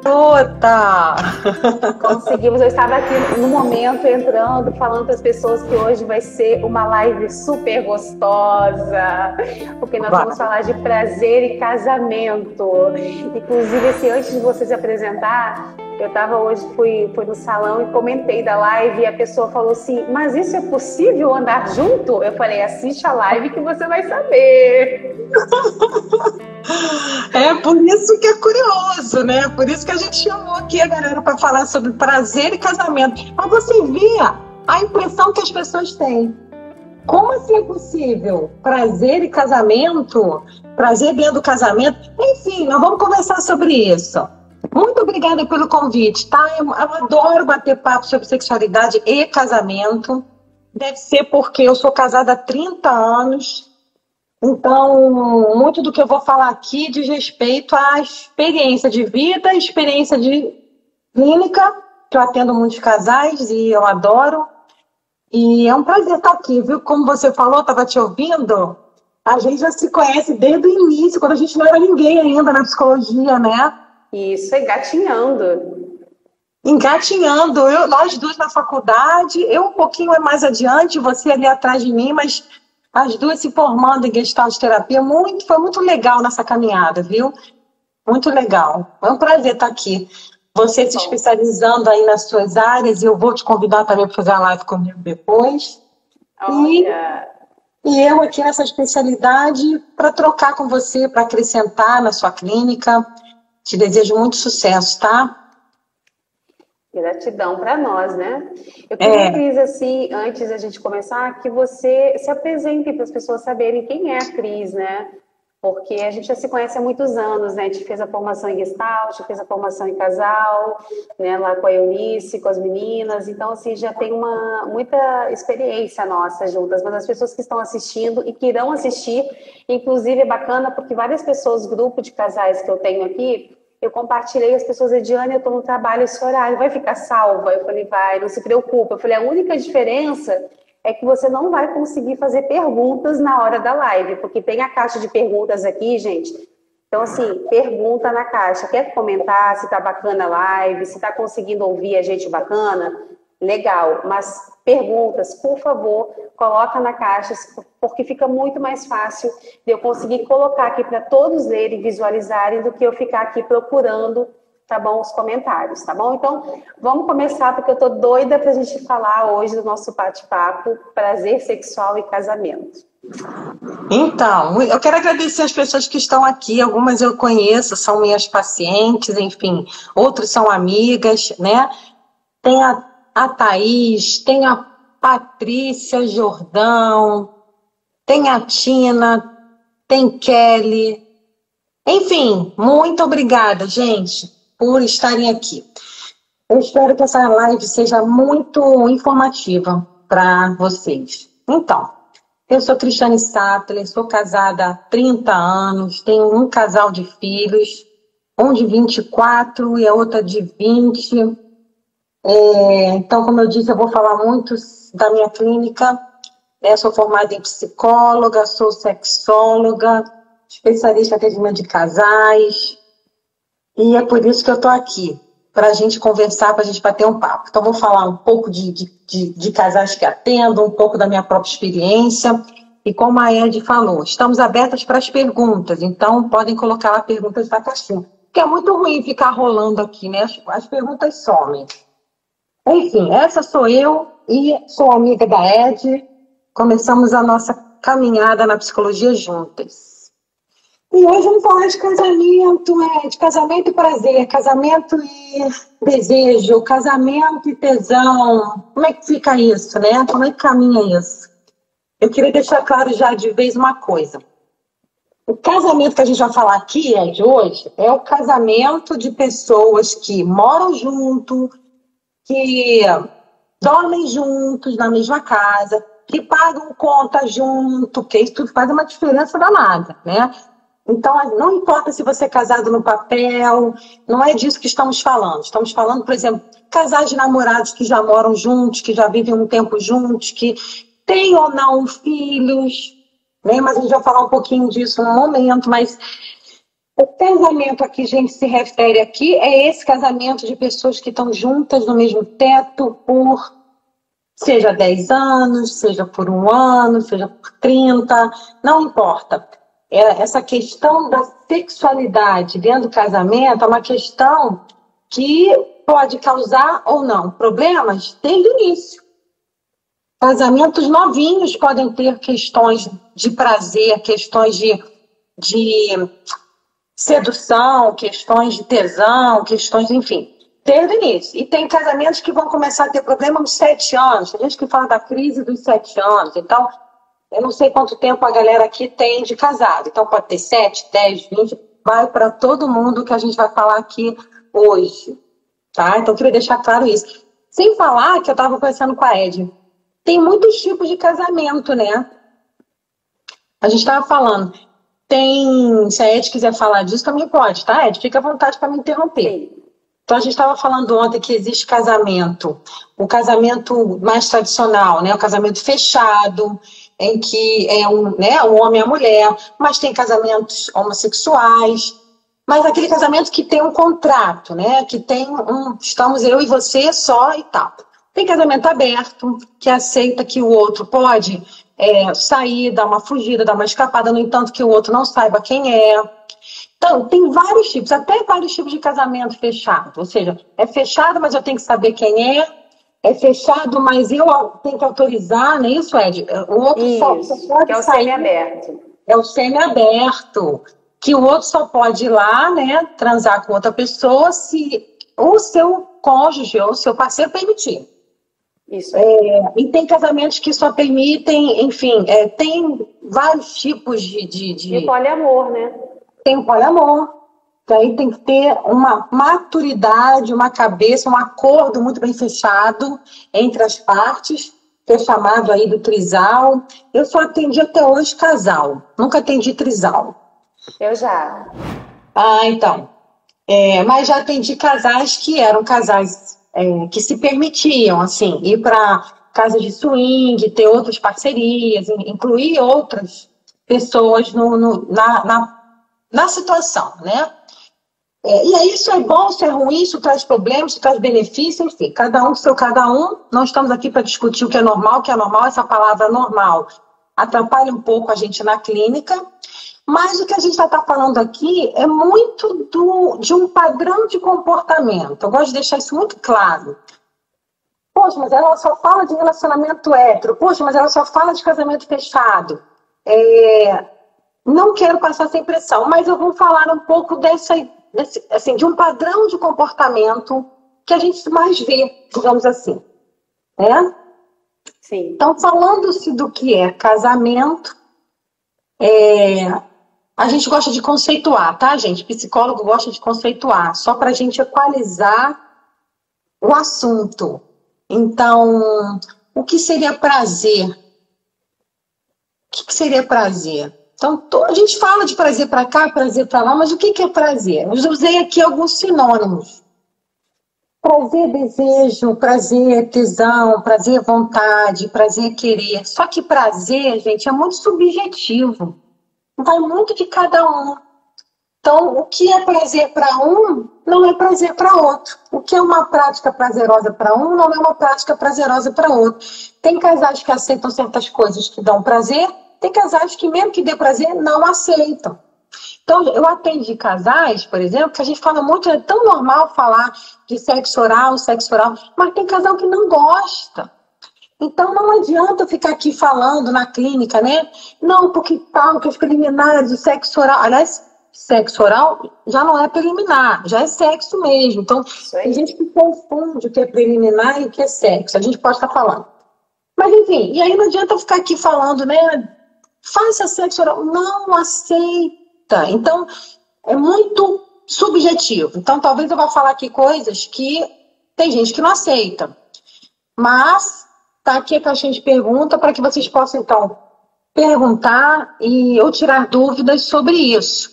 Garota! Conseguimos, eu estava aqui no momento entrando, falando para as pessoas que hoje vai ser uma live super gostosa, porque nós vamos falar de prazer e casamento. Inclusive, assim, antes de você se apresentar, eu estava hoje, fui no salão e comentei da live e a pessoa falou assim, mas isso é possível andar junto? Eu falei, assiste a live que você vai saber. É por isso que é curioso, né? Por isso que a gente chamou aqui a galera para falar sobre prazer e casamento. Mas você vê a impressão que as pessoas têm. Como assim é possível? Prazer e casamento? Prazer dentro do casamento? Enfim, nós vamos conversar sobre isso. Muito obrigada pelo convite, tá? Eu adoro bater papo sobre sexualidade e casamento. Deve ser porque eu sou casada há 30 anos. Então, muito do que eu vou falar aqui diz respeito à experiência de vida, experiência de clínica, que eu atendo muitos casais e eu adoro. E é um prazer estar aqui, viu? Como você falou, estava te ouvindo, a gente já se conhece desde o início, quando a gente não era ninguém ainda na psicologia, né? Isso, engatinhando. Engatinhando, nós duas na faculdade, eu um pouquinho mais adiante, você ali atrás de mim, mas as duas se formando em Gestalt terapia, foi muito legal nessa caminhada, viu? Muito legal. É um prazer estar aqui. Você se especializando aí nas suas áreas, e eu vou te convidar também para fazer a live comigo depois. Olha. E eu aqui nessa especialidade para trocar com você, para acrescentar na sua clínica. Te desejo muito sucesso, tá? Gratidão para nós, né? Eu queria, Cris, assim, antes da gente começar, que você se apresente para as pessoas saberem quem é a Cris, né? Porque a gente já se conhece há muitos anos, né? A gente fez a formação em Gestalt, fez a formação em casal, né? Lá com a Eunice, com as meninas. Então, assim, já tem muita experiência nossa juntas. Mas as pessoas que estão assistindo e que irão assistir, inclusive é bacana porque várias pessoas, grupo de casais que eu tenho aqui, eu compartilhei, as pessoas, Ediane, eu estou no trabalho, esse horário vai ficar salva? Eu falei, vai, não se preocupa. Eu falei, a única diferença é que você não vai conseguir fazer perguntas na hora da live, porque tem a caixa de perguntas aqui, gente. Então, assim, pergunta na caixa. Quer comentar se tá bacana a live, se tá conseguindo ouvir a gente bacana? Legal, mas perguntas, por favor, coloca na caixa, porque fica muito mais fácil de eu conseguir colocar aqui para todos lerem, visualizarem, do que eu ficar aqui procurando, tá bom, os comentários, tá bom? Então, vamos começar, porque eu tô doida pra gente falar hoje do nosso bate-papo, prazer sexual e casamento. Então, eu quero agradecer as pessoas que estão aqui, algumas eu conheço, são minhas pacientes, enfim, outros são amigas, né? Tem a Thaís, tem a Patrícia Jordão, tem a Tina, tem Kelly. Enfim, muito obrigada, gente, por estarem aqui. Eu espero que essa live seja muito informativa para vocês. Então, eu sou Cristiane Sattler, sou casada há 30 anos, tenho um casal de filhos, um de 24 e a outra de 20. Então, como eu disse, eu vou falar muito da minha clínica. Sou formada em psicóloga, sou sexóloga, especialista em atendimento de casais. E é por isso que eu estou aqui, para a gente conversar, para a gente bater um papo. Então, vou falar um pouco de casais que atendo, um pouco da minha própria experiência. E como a Ed falou, estamos abertas para as perguntas. Então, podem colocar lá perguntas na caixinha. Porque é muito ruim ficar rolando aqui, né? As perguntas somem. Enfim, essa sou eu e sou amiga da Ed. Começamos a nossa caminhada na psicologia juntas. E hoje vamos falar de casamento, de casamento e prazer, casamento e desejo, casamento e tesão. Como é que fica isso, né? Como é que caminha isso? Eu queria deixar claro já de vez uma coisa. O casamento que a gente vai falar aqui, de hoje, é o casamento de pessoas que moram junto, que dormem juntos na mesma casa, que pagam conta junto, porque isso tudo faz uma diferença danada, né? Então, não importa se você é casado no papel, não é disso que estamos falando. Estamos falando, por exemplo, casais de namorados que já moram juntos, que já vivem um tempo juntos, que têm ou não filhos, né? Mas a gente vai falar um pouquinho disso no momento, mas O casamento a que a gente se refere aqui é esse casamento de pessoas que estão juntas no mesmo teto por, seja 10 anos, seja por 1 ano, seja por 30, não importa. Essa questão da sexualidade dentro do casamento é uma questão que pode causar ou não problemas desde o início. Casamentos novinhos podem ter questões de prazer, questões de sedução, questões de tesão, questões, enfim, desde o início. E tem casamentos que vão começar a ter problema aos 7 anos. Tem gente que fala da crise dos 7 anos. Então, eu não sei quanto tempo a galera aqui tem de casado. Então, pode ter 7, 10, 20. Vai para todo mundo que a gente vai falar aqui hoje. Tá? Então, eu queria deixar claro isso. Sem falar que eu estava conversando com a Ed. Tem muitos tipos de casamento, né? A gente estava falando. Se a Ed quiser falar disso, também pode, tá, Ed? Fica à vontade para me interromper. Então, a gente estava falando ontem que existe casamento, o casamento mais tradicional, né? O casamento fechado, em que é um homem e a mulher, mas tem casamentos homossexuais, mas aquele casamento que tem um contrato, né? Que tem estamos eu e você só e tal. Tem casamento aberto, que aceita que o outro pode sair, dar uma fugida, dar uma escapada, no entanto que o outro não saiba quem é. Então, tem vários tipos, até vários tipos de casamento fechado. Ou seja, é fechado, mas eu tenho que saber quem é. É fechado, mas eu tenho que autorizar, não é isso, Ed? O outro só pode que é o sair. semi-aberto. É o semi-aberto, que o outro só pode ir lá, né, transar com outra pessoa se o seu cônjuge ou o seu parceiro permitir. Isso. E tem casamentos que só permitem, enfim, tem vários tipos de... E poliamor, né? Tem o poliamor, que aí tem que ter uma maturidade, uma cabeça, um acordo muito bem fechado entre as partes, que é chamado aí do trisal. Eu só atendi até hoje casal, nunca atendi trisal. Eu já. Ah, então. Mas já atendi casais que eram casais que se permitiam, assim, ir para casa de swing, ter outras parcerias, incluir outras pessoas na situação, né? E aí isso é bom, isso é ruim, isso traz problemas, isso traz benefícios, enfim, cada um seu cada um. Não estamos aqui para discutir o que é normal, essa palavra normal atrapalha um pouco a gente na clínica, mas o que a gente está falando aqui é muito de um padrão de comportamento. Eu gosto de deixar isso muito claro. Poxa, mas ela só fala de relacionamento hétero. Poxa, mas ela só fala de casamento fechado. Não quero passar essa impressão, mas eu vou falar um pouco de um padrão de comportamento que a gente mais vê, digamos assim. Né? Sim. Então, falando-se do que é casamento, a gente gosta de conceituar, tá, gente? Psicólogo gosta de conceituar, só para a gente equalizar o assunto. Então, o que seria prazer? O que seria prazer? Então, a gente fala de prazer para cá, prazer para lá, mas o que é prazer? Eu usei aqui alguns sinônimos. Prazer, desejo, prazer, tesão, prazer, vontade, prazer, querer. Só que prazer, gente, é muito subjetivo. Vai muito de cada um. Então, o que é prazer para um, não é prazer para outro. O que é uma prática prazerosa para um, não é uma prática prazerosa para outro. Tem casais que aceitam certas coisas que dão prazer, tem casais que, mesmo que dê prazer, não aceitam. Então, eu atendi casais, por exemplo, que a gente fala muito, é tão normal falar de sexo oral, mas tem casal que não gosta. Então, não adianta eu ficar aqui falando na clínica, né? Não, porque tal, que os preliminares de sexo oral... Aliás, sexo oral já não é preliminar, já é sexo mesmo. Então, tem gente que confunde o que é preliminar e o que é sexo. A gente pode estar falando. Mas, enfim, e aí não adianta eu ficar aqui falando, né? Faça sexo oral. Não aceita. Então, é muito subjetivo. Então, talvez eu vá falar aqui coisas que tem gente que não aceita. Mas, tá aqui a caixinha de pergunta para que vocês possam, então, perguntar ou tirar dúvidas sobre isso.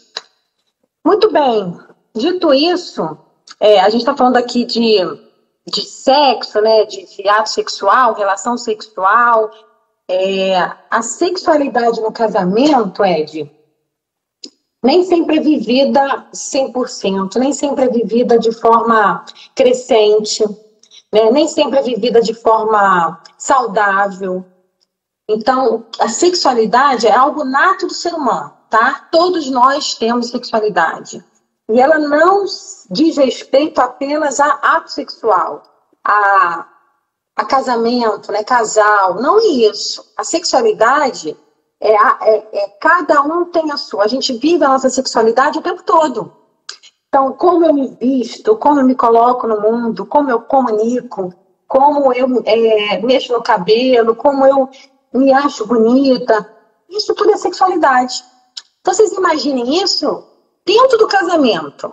Muito bem. Dito isso, a gente está falando aqui de sexo, né? De ato sexual, relação sexual. A sexualidade no casamento, Ed, nem sempre é vivida 100%, nem sempre é vivida de forma crescente, né? Nem sempre é vivida de forma saudável. Então, a sexualidade é algo nato do ser humano, tá? Todos nós temos sexualidade. E ela não diz respeito apenas a ato sexual, a casamento, né? Casal. Não é isso. A sexualidade cada um tem a sua. A gente vive a nossa sexualidade o tempo todo. Então, como eu me visto, como eu me coloco no mundo, como eu comunico, como eu mexo no cabelo, como eu me acho bonita, isso tudo é sexualidade. Então, vocês imaginem isso dentro do casamento.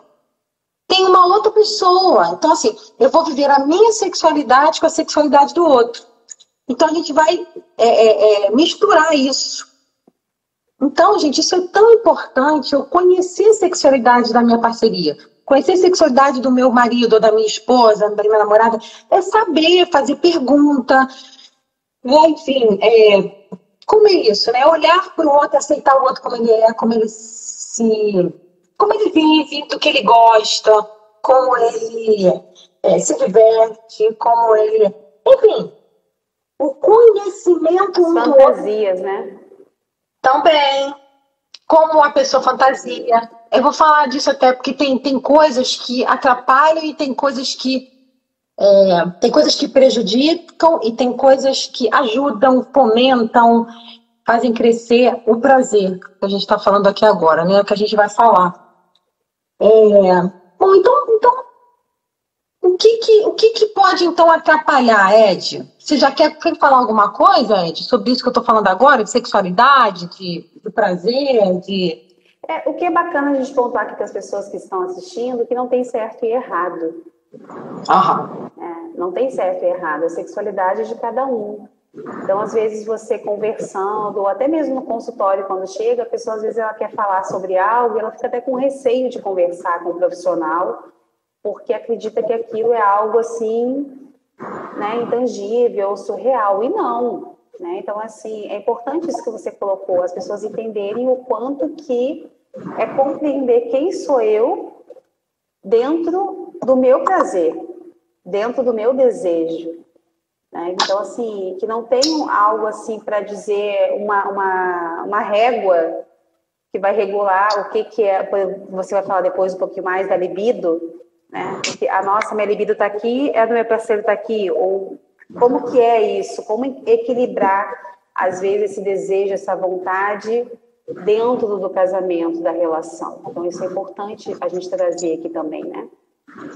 Tem uma outra pessoa. Então, assim, eu vou viver a minha sexualidade com a sexualidade do outro. Então, a gente vai misturar isso. Então, gente, isso é tão importante, eu conhecer a sexualidade da minha parceria, conhecer a sexualidade do meu marido, ou da minha esposa, da minha namorada, é saber fazer pergunta, né? Enfim, como é isso, né? Olhar para o outro, aceitar o outro como ele é, como ele vive, do que ele gosta, como ele se diverte, como ele... Enfim, o conhecimento... Fantasias, né? Também, como a pessoa fantasia. Eu vou falar disso até porque tem coisas que atrapalham e tem coisas que prejudicam e tem coisas que ajudam, fomentam, fazem crescer o prazer que a gente está falando aqui agora, né? Que a gente vai falar. Bom, então o que pode então atrapalhar, Ed? Você já quer falar alguma coisa, Ed, sobre isso que eu estou falando agora, de sexualidade, de prazer, de... O que é bacana a gente pontuar aqui para as pessoas que estão assistindo, que não tem certo e errado. Aham. Não tem certo e errado, a sexualidade é de cada um. Então, às vezes, você conversando, ou até mesmo no consultório, quando chega, a pessoa, às vezes, ela quer falar sobre algo e ela fica até com receio de conversar com o profissional, porque acredita que aquilo é algo, assim, né, intangível, surreal, e não. Né? Então, assim, é importante isso que você colocou, as pessoas entenderem o quanto que é compreender quem sou eu dentro do meu prazer, dentro do meu desejo. Né? Então, assim, que não tem algo assim para dizer uma régua que vai regular o que é, você vai falar depois um pouquinho mais da libido, né? Porque minha libido está aqui, do meu parceiro está aqui, ou como que é isso? Como equilibrar, às vezes, esse desejo, essa vontade dentro do casamento, da relação. Então, isso é importante a gente trazer aqui também, né?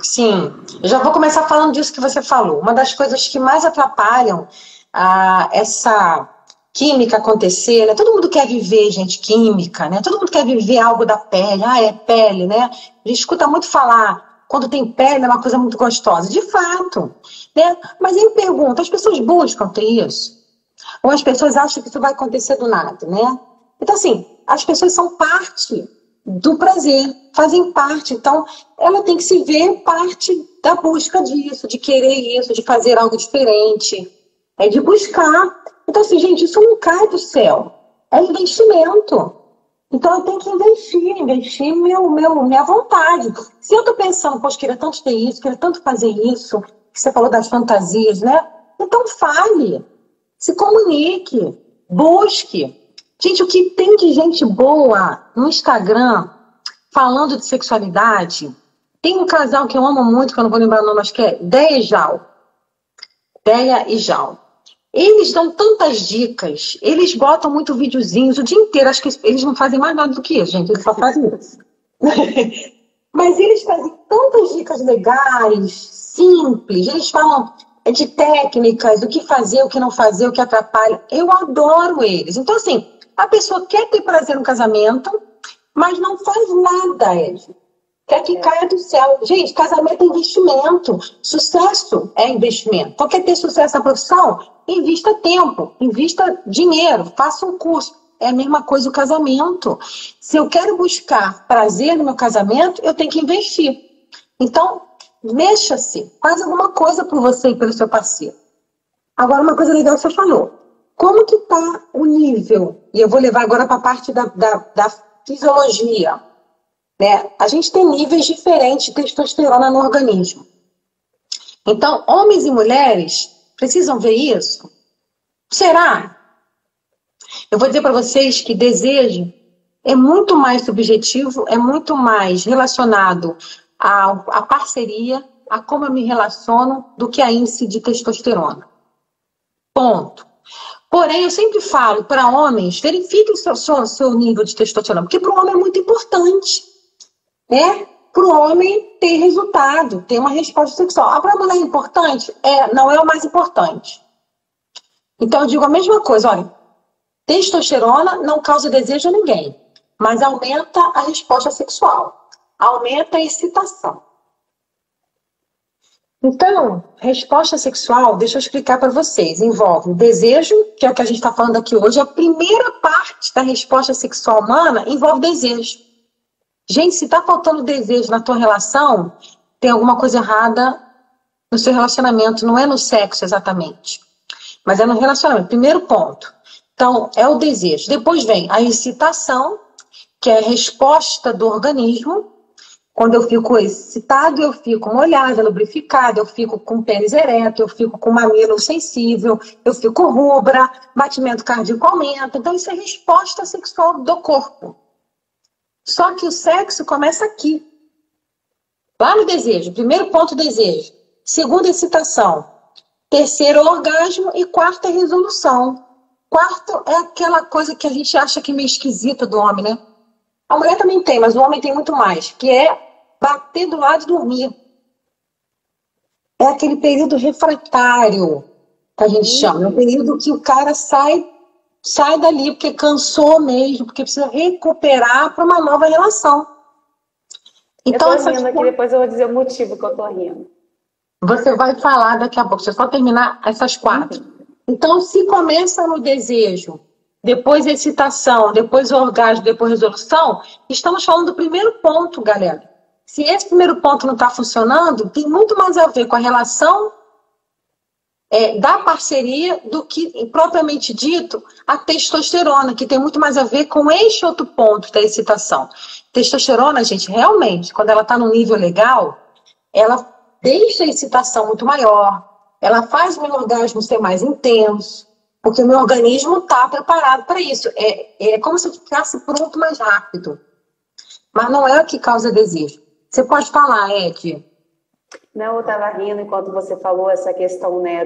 Sim, eu já vou começar falando disso que você falou. Uma das coisas que mais atrapalham essa química acontecer, né? Todo mundo quer viver, gente, química, né? Todo mundo quer viver algo da pele. É pele, né? A gente escuta muito falar, quando tem pele é uma coisa muito gostosa. De fato, né? Mas eu pergunto, as pessoas buscam ter isso? Ou as pessoas acham que isso vai acontecer do nada, né? Então, assim, as pessoas são parte do prazer, fazem parte. Então, ela tem que se ver parte da busca disso, de querer isso, de fazer algo diferente, de buscar. Então, assim, gente, isso não cai do céu. É investimento. Então, eu tenho que investir minha vontade. Se eu estou pensando, poxa, queria tanto ter isso, queria tanto fazer isso, que você falou das fantasias, né? Então, fale, se comunique, busque. Gente, o que tem de gente boa no Instagram falando de sexualidade, tem um casal que eu amo muito, que eu não vou lembrar o nome, acho que é Deia e Jal. Eles dão tantas dicas, eles botam muito videozinhos o dia inteiro, acho que eles não fazem mais nada do que isso, gente, eles só fazem isso. Mas eles fazem tantas dicas legais, simples, eles falam de técnicas, o que fazer, o que não fazer, o que atrapalha. Eu adoro eles. Então, assim, a pessoa quer ter prazer no casamento, mas não faz nada, Ed. Quer que caia do céu. Gente, casamento é investimento. Sucesso é investimento. Então, quer ter sucesso na profissão? Invista tempo, invista dinheiro, faça um curso. É a mesma coisa o casamento. Se eu quero buscar prazer no meu casamento, eu tenho que investir. Então, mexa-se. Faz alguma coisa por você e pelo seu parceiro. Agora, uma coisa legal que você falou. Como que está o nível? E eu vou levar agora para a parte fisiologia, né? A gente tem níveis diferentes de testosterona no organismo. Então, homens e mulheres precisam ver isso? Será? Eu vou dizer para vocês que desejo é muito mais subjetivo, é muito mais relacionado à parceria, a como eu me relaciono, do que a índice de testosterona. Ponto. Porém, eu sempre falo para homens, verifiquem seu nível de testosterona, porque para o homem é muito importante, né? Para o homem ter resultado, ter uma resposta sexual. Para a mulher é importante? Não é o mais importante. Então, eu digo a mesma coisa, olha, testosterona não causa desejo a ninguém, mas aumenta a resposta sexual, aumenta a excitação. Então, resposta sexual, deixa eu explicar para vocês, envolve o desejo, que é o que a gente está falando aqui hoje, a primeira parte da resposta sexual humana envolve desejo. Gente, se está faltando desejo na tua relação, tem alguma coisa errada no seu relacionamento, não é no sexo exatamente, mas é no relacionamento. Primeiro ponto. Então, é o desejo. Depois vem a excitação, que é a resposta do organismo. Quando eu fico excitado, eu fico molhada, lubrificada, eu fico com pênis ereto, eu fico com mamilo sensível, eu fico rubra, batimento cardíaco aumenta. Então, isso é resposta sexual do corpo. Só que o sexo começa aqui. Lá no desejo. Primeiro ponto, desejo. Segundo, excitação. Terceiro, orgasmo. E quarto, é resolução. Quarto é aquela coisa que a gente acha que é meio esquisita do homem, né? A mulher também tem, mas o homem tem muito mais, que é bater do lado e dormir. É aquele período refratário, que a gente chama. É um período que o cara sai dali, porque cansou mesmo, porque precisa recuperar para uma nova relação. Então, eu tô rindo aqui, depois eu vou dizer o motivo que eu tô rindo. Você vai falar daqui a pouco, deixa eu só terminar essas 4. Então, se começa no desejo, depois a excitação, depois o orgasmo, depois a resolução, estamos falando do primeiro ponto, galera. Se esse primeiro ponto não está funcionando, tem muito mais a ver com a relação da parceria do que, propriamente dito, a testosterona, que tem muito mais a ver com este outro ponto da excitação. Testosterona, gente, realmente, quando ela está no nível legal, ela deixa a excitação muito maior, ela faz o meu orgasmo ser mais intenso, porque o meu organismo está preparado para isso. É como se eu ficasse pronto mais rápido. Mas não é o que causa desejo. Você pode falar, Ed? Não, eu estava rindo enquanto você falou essa questão, né,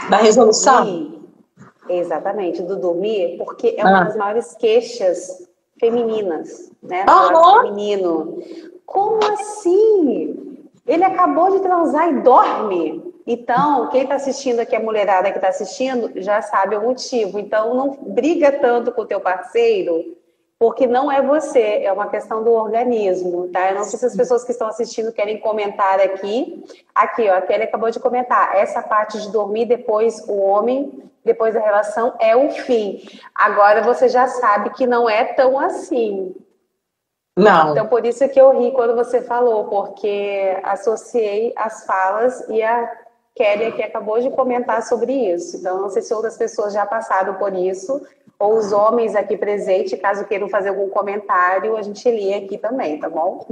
da resolução? Dormir. Exatamente, do dormir, porque é uma das maiores queixas femininas, né? Do feminino. Como assim? Ele acabou de transar e dorme. Então, quem está assistindo aqui, a mulherada que está assistindo, já sabe o motivo. Então, não briga tanto com o teu parceiro, porque não é você, é uma questão do organismo, tá? Eu não sei se as pessoas que estão assistindo querem comentar aqui. Aqui, ó, a Kelly acabou de comentar. Essa parte de dormir, depois o homem, depois da relação, é o fim. Agora você já sabe que não é tão assim. Não. Então, por isso que eu ri quando você falou, porque associei as falas e a Kelly aqui acabou de comentar sobre isso. Então, não sei se outras pessoas já passaram por isso, ou os homens aqui presentes, caso queiram fazer algum comentário, a gente lê aqui também, tá bom?